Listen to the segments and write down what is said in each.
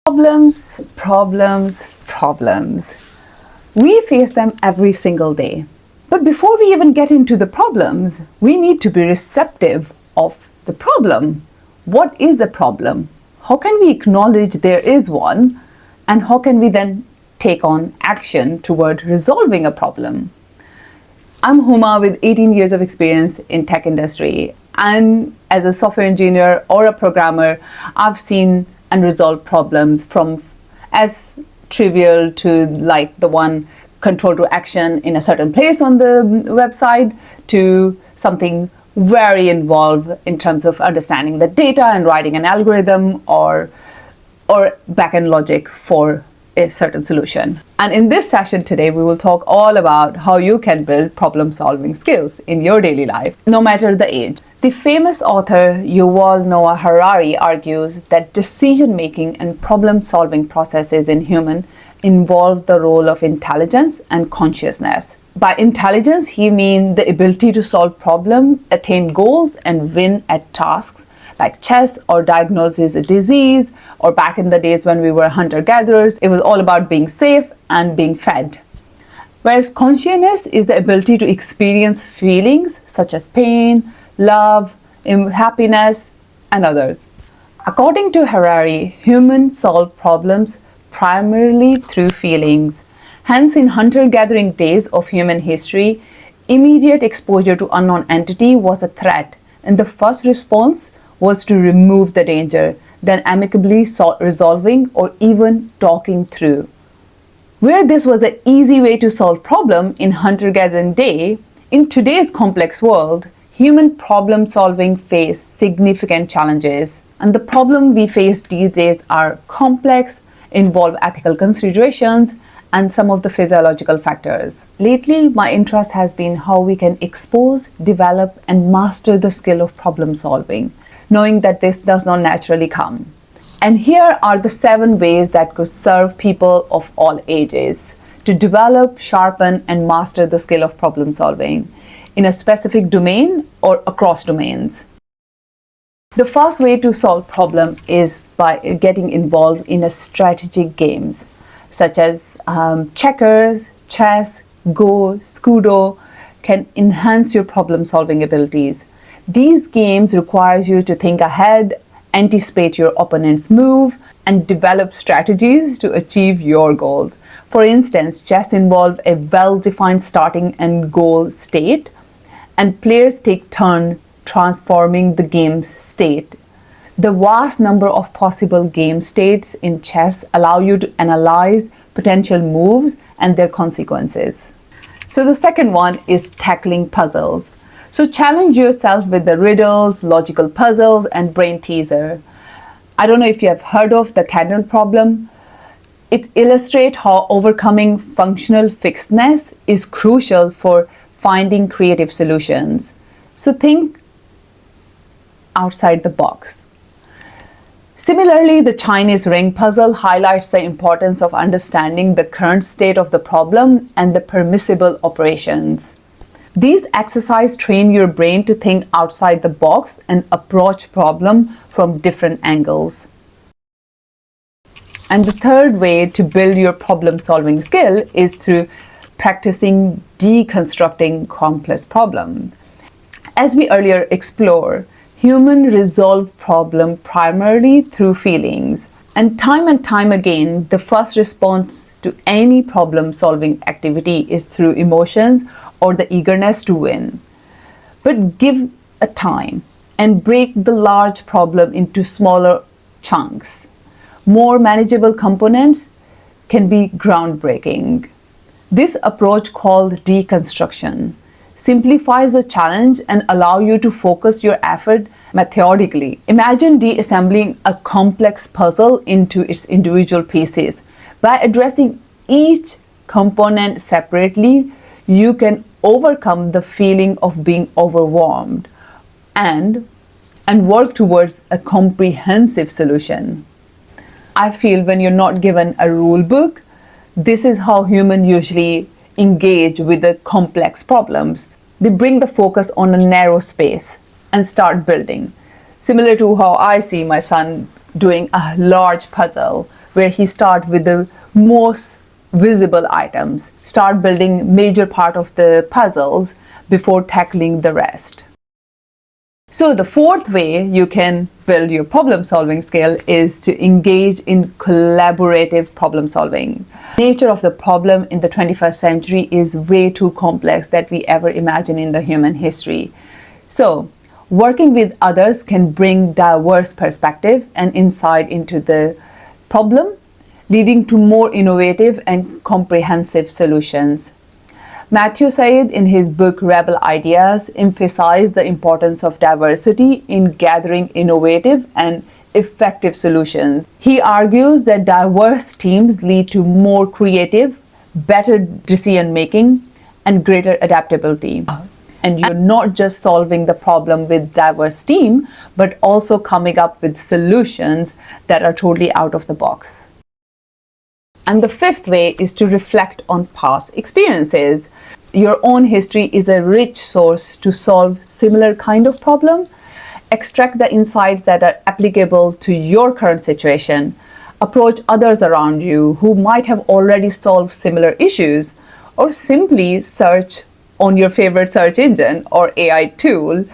Problems, problems, problems. We face them every single day. But before we even get into the problems, we need to be receptive of the problem. What is the problem? How can we acknowledge there is one? And how can we then take on action toward resolving a problem? I'm Huma with 18 years of experience in tech industry. And as a software engineer or a programmer, I've seen and resolved problems from as trivial to like the one control to action in a certain place on the website to something very involved in terms of understanding the data and writing an algorithm or backend logic for a certain solution. And in this session today, we will talk all about how you can build problem-solving skills in your daily life, no matter the age. The famous author Yuval Noah Harari argues that decision-making and problem-solving processes in human involve the role of intelligence and consciousness. By intelligence, he means the ability to solve problems, attain goals, and win at tasks like chess or diagnosis a disease, or back in the days when we were hunter-gatherers, it was all about being safe and being fed. Whereas consciousness is the ability to experience feelings such as pain, love, happiness, and others. According to Harari, humans solve problems primarily through feelings. Hence, in hunter-gathering days of human history, immediate exposure to unknown entity was a threat, and the first response was to remove the danger, then amicably resolving or even talking through. Where this was an easy way to solve problem in hunter-gathering day, in today's complex world, human problem-solving face significant challenges. And the problem we face these days are complex, involve ethical considerations, and some of the physiological factors. Lately, my interest has been how we can expose, develop, and master the skill of problem solving, knowing that this does not naturally come. And here are the 7 ways that could serve people of all ages to develop, sharpen, and master the skill of problem solving in a specific domain or across domains. The first way to solve problem is by getting involved in a strategic games such as checkers, chess, Go, Scudo can enhance your problem solving abilities. These games require you to think ahead, anticipate your opponent's move, and develop strategies to achieve your goals. For instance, chess involves a well-defined starting and goal state, and players take turns transforming the game's state. The vast number of possible game states in chess allow you to analyze potential moves and their consequences. So the second one is tackling puzzles. So challenge yourself with the riddles, logical puzzles, and brain teaser. I don't know if you have heard of the cadence problem. It illustrates how overcoming functional fixedness is crucial for finding creative solutions. So think outside the box. Similarly, the Chinese ring puzzle highlights the importance of understanding the current state of the problem and the permissible operations. These exercises train your brain to think outside the box and approach problem from different angles. And the third way to build your problem-solving skill is through practicing deconstructing complex problems. As we earlier explored, humans resolve problems primarily through feelings. And time again, the first response to any problem-solving activity is through emotions or the eagerness to win. But give a time and break the large problem into smaller chunks. More manageable components can be groundbreaking. This approach, called deconstruction, simplifies the challenge and allows you to focus your effort methodically. Imagine deassembling a complex puzzle into its individual pieces. By addressing each component separately, you can overcome the feeling of being overwhelmed and work towards a comprehensive solution. I feel when you're not given a rule book, this is how humans usually engage with the complex problems. They bring the focus on a narrow space and start building. Similar to how I see my son doing a large puzzle where he starts with the most visible items, start building major part of the puzzles before tackling the rest. So the fourth way you can build your problem solving skill is to engage in collaborative problem solving. The nature of the problem in the 21st century is way too complex that we ever imagine in the human history. So working with others can bring diverse perspectives and insight into the problem, leading to more innovative and comprehensive solutions. Matthew Syed, in his book Rebel Ideas, emphasized the importance of diversity in gathering innovative and effective solutions. He argues that diverse teams lead to more creative, better decision making, and greater adaptability. And you're not just solving the problem with diverse team, but also coming up with solutions that are totally out of the box. And the fifth way is to reflect on past experiences. Your own history is a rich source to solve similar kind of problem. Extract the insights that are applicable to your current situation. Approach others around you who might have already solved similar issues, or simply search on your favorite search engine or AI tool.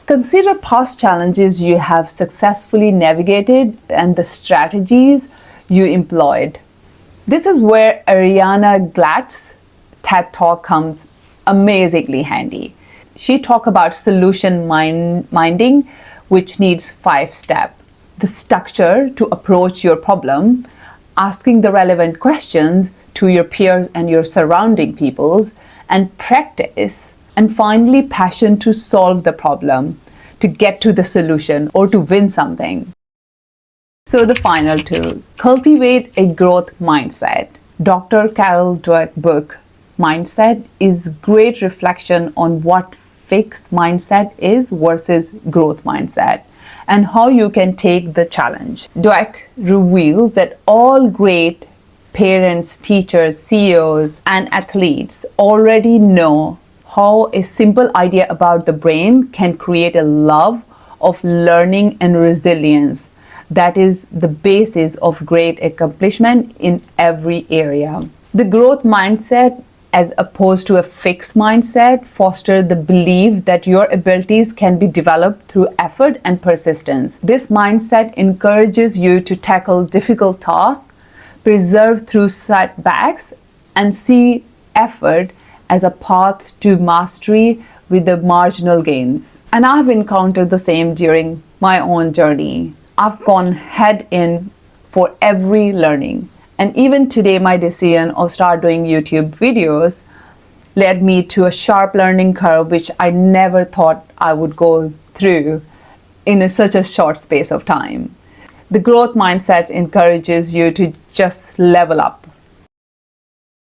Consider past challenges you have successfully navigated and the strategies you employed. This is where Ariana Glatz's TED Talk comes amazingly handy. She talks about solution minding, which needs 5 steps. The structure to approach your problem, asking the relevant questions to your peers and your surrounding peoples, and practice, and finally passion to solve the problem, to get to the solution or to win something. So the final 2, cultivate a growth mindset. Dr. Carol Dweck's book, Mindset, is great reflection on what fixed mindset is versus growth mindset and how you can take the challenge. Dweck reveals that all great parents, teachers, CEOs, and athletes already know how a simple idea about the brain can create a love of learning and resilience that is the basis of great accomplishment in every area. The growth mindset, as opposed to a fixed mindset, fosters the belief that your abilities can be developed through effort and persistence. This mindset encourages you to tackle difficult tasks, persevere through setbacks, and see effort as a path to mastery with the marginal gains. And I've encountered the same during my own journey. I've gone head in for every learning. And even today, my decision of start doing YouTube videos led me to a sharp learning curve, which I never thought I would go through in such a short space of time. The growth mindset encourages you to just level up.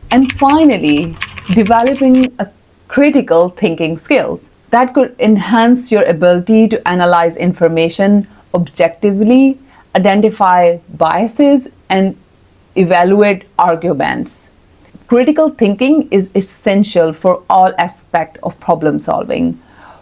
And finally, developing a critical thinking skills that could enhance your ability to analyze information objectively, identify biases, and evaluate arguments. Critical thinking is essential for all aspects of problem solving,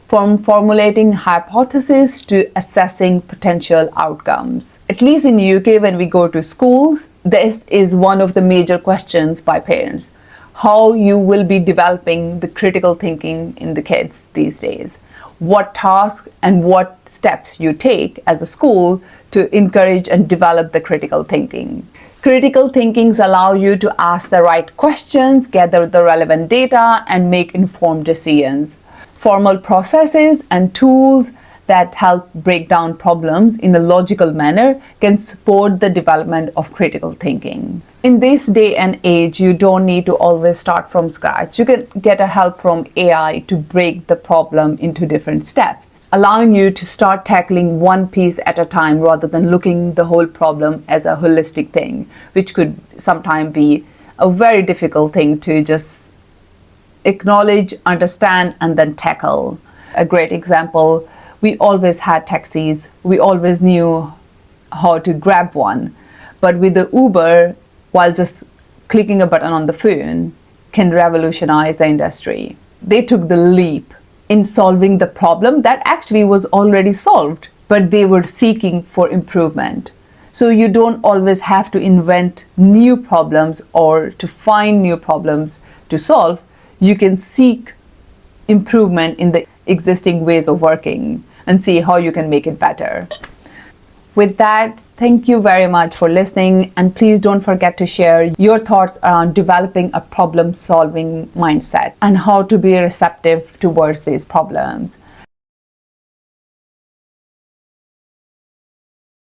from formulating hypotheses to assessing potential outcomes. At least in the UK, when we go to schools, this is one of the major questions by parents: how you will be developing the critical thinking in the kids these days. What tasks and what steps you take as a school to encourage and develop the critical thinking. Critical thinkings allow you to ask the right questions, gather the relevant data, and make informed decisions. Formal processes and tools that help break down problems in a logical manner can support the development of critical thinking. In this day and age, you don't need to always start from scratch. You can get a help from AI to break the problem into different steps, allowing you to start tackling one piece at a time rather than looking the whole problem as a holistic thing, which could sometimes be a very difficult thing to just acknowledge, understand, and then tackle. A great example, we always had taxis. We always knew how to grab one. But with the Uber, while just clicking a button on the phone can revolutionize the industry. They took the leap in solving the problem that actually was already solved, but they were seeking for improvement. So you don't always have to invent new problems or to find new problems to solve. You can seek improvement in the existing ways of working and see how you can make it better. With that, thank you very much for listening, and please don't forget to share your thoughts around developing a problem-solving mindset and how to be receptive towards these problems.